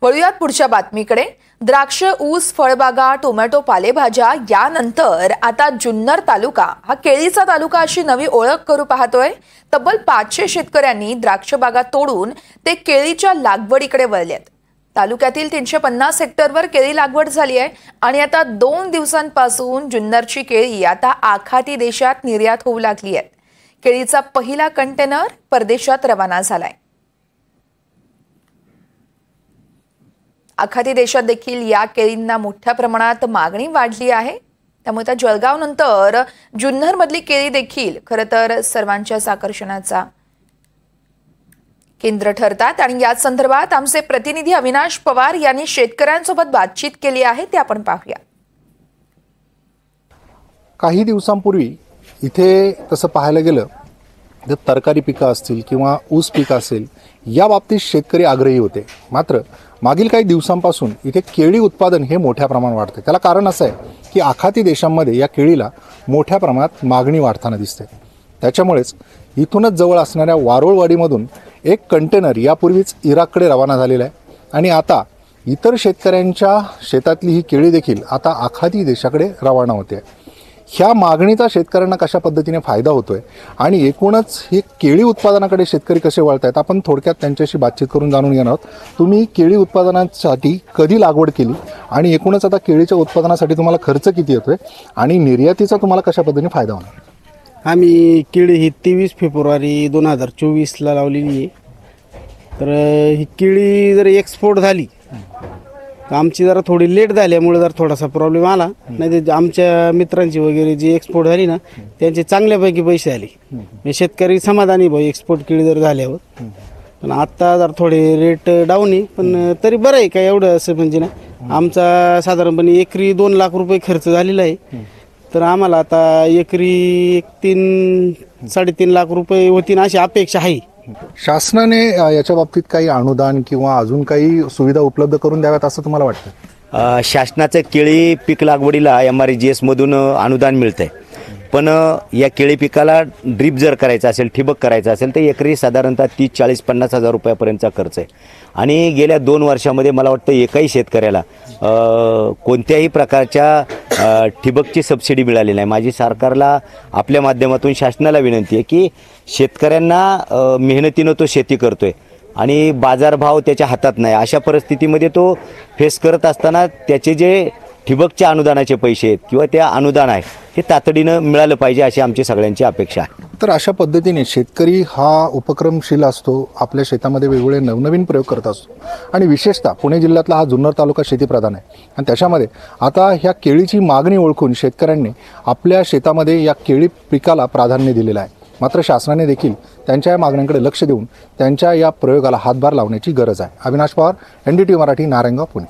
वळूयात पुढच्या बातमीकडे। द्राक्ष, ऊस, फळबागा, टोमॅटो, पालेभाज्या यानंतर आता जुन्नर तालुका हा केळीचा तालुका अशी नवी ओळख करू पाहतोय। तब्बल 500 शेतकऱ्यांनी द्राक्ष बागा तोडून ते केळीच्या लागवडीकडे वळलेत। तालुक्यातील 350 हेक्टरवर केळी लागवड झाली आहे आणि आता 2 दिवसांपासून जुन्नरची केळी आता आखाती देशात निर्यात होऊ लागली आहे। केळीचा पहिला कंटेनर परदेशात रवाना झालाय। आखाती देशात देखील या केळींना मोठ्या प्रमाणात मागणी वाढली आहे। त्यामुळे त्या जळगाव नंतर जुन्नर मधली केळी देखील खरं तर सर्वांच्याच आकर्षणाचा केंद्र ठरतात आणि या संदर्भात आमचे प्रतिनिधी अविनाश पवार यांनी शेतकऱ्यांसोबत बातचीत केली आहे, ते आपण पाहूया। काही दिवसांपूर्वी इथे तसं पाहायला गेलं तर तरकारी पिकं असतील किंवा ऊस पिकं असेल या बाबतीत शेतकरी आग्रही होते। मात्र मागील काही दिवसांपासून इथे केळी उत्पादन हे मोठ्या प्रमाणात वाढते। त्याला कारण असं आहे की आखाती देशांमध्ये या केळीला मोठ्या प्रमाणात मागणी वाढताना दिसते। त्याच्यामुळेच इथूनच जवळ असणाऱ्या वारोळवाडीमधून एक कंटेनर यापूर्वीच इराककडे रवाना झालेला आहे आणि आता इतर शेतकऱ्यांच्या शेतातली ही केळी देखील आता आखाती देशाकडे रवाना होते। ह्या मागणीचा शेतकऱ्यांना कशा पद्धतीने फायदा होतोय आणि एकूणच हे केळी उत्पादनाकडे शेतकरी कसे वळतायत आपण थोडक्यात त्यांच्याशी बातचीत करून जाणून घेणार आहोत। तुम्ही केळी उत्पादनासाठी कधी लागवड केली आणि एकूणच आता केळीच्या उत्पादनासाठी तुम्हाला खर्च किती येतोय आणि निर्यातीचा तुम्हाला कशा पद्धतीने फायदा होणार? आम्ही केळी ही 23 फेब्रुवारी 2024ला लावलेली आहे। तर ही केळी जर एक्सपोर्ट झाली तर आमची जरा थोडी लेट झाल्यामुळे जर थोडासा प्रॉब्लेम आला, नाही तर आमच्या मित्रांची वगैरे जी एक्सपोर्ट झाली ना त्यांचे चांगल्यापैकी पैसे आले। म्हणजे शेतकरी समाधानी भाऊ एक्सपोर्ट केळी जर झाल्यावर। पण आता जर थोडे रेट डाऊन आहे, पण तरी बरं आहे काय एवढं असं म्हणजे ना। आमचा साधारणपणे एकरी 2 लाख रुपये खर्च झालेला आहे। तर आम्हाला आता एकरी 3-3.5 लाख रुपये होतील अशी अपेक्षा आहे। शासनाने याच्या बाबतीत काही अनुदान किंवा अजून काही सुविधा उपलब्ध करून द्याव्यात असं तुम्हाला वाटतं? शासनाचं केळी पीक लागवडीला MRGS मधून अनुदान मिळतंय, पण या केळी पिकाला ड्रीप जर करायचं असेल, ठिबक करायचं असेल तर एकरी साधारणतः 30-40-50 हजार रुपयापर्यंतचा खर्च आहे। आणि गेल्या 2 वर्षामध्ये मला वाटतं एकाही शेतकऱ्याला कोणत्याही प्रकारच्या ठिबकची सबसिडी मिळाली नाही। माझी सरकारला आपल्या माध्यमातून शासनाला विनंती आहे की शेतकऱ्यांना मेहनतीनं तो शेती करतोय आणि बाजारभाव त्याच्या हातात नाही, अशा परिस्थितीमध्ये तो फेस करत असताना त्याचे जे ठिबकच्या अनुदानाचे पैसे आहेत किंवा त्या अनुदान आहे हे तातडीनं मिळालं पाहिजे अशी आमची सगळ्यांची अपेक्षा आहे। तर अशा पद्धतीने शेतकरी हा उपक्रमशील असतो, आपल्या शेतामध्ये वेगवेगळे नवनवीन प्रयोग करत असतो आणि विशेषतः पुणे जिल्ह्यातला हा जुन्नर तालुका शेतीप्रधान आहे आणि त्याच्यामध्ये आता ह्या केळीची मागणी ओळखून शेतकऱ्यांनी आपल्या शेतामध्ये या केळी पिकाला प्राधान्य दिलेलं आहे। मात्र शासनाने देखील त्यांच्या या मागण्यांकडे लक्ष देऊन त्यांच्या या प्रयोगाला हातभार लावण्याची गरज आहे। अविनाश पवार, NDTV मराठी, नारायणगाव, पुणे।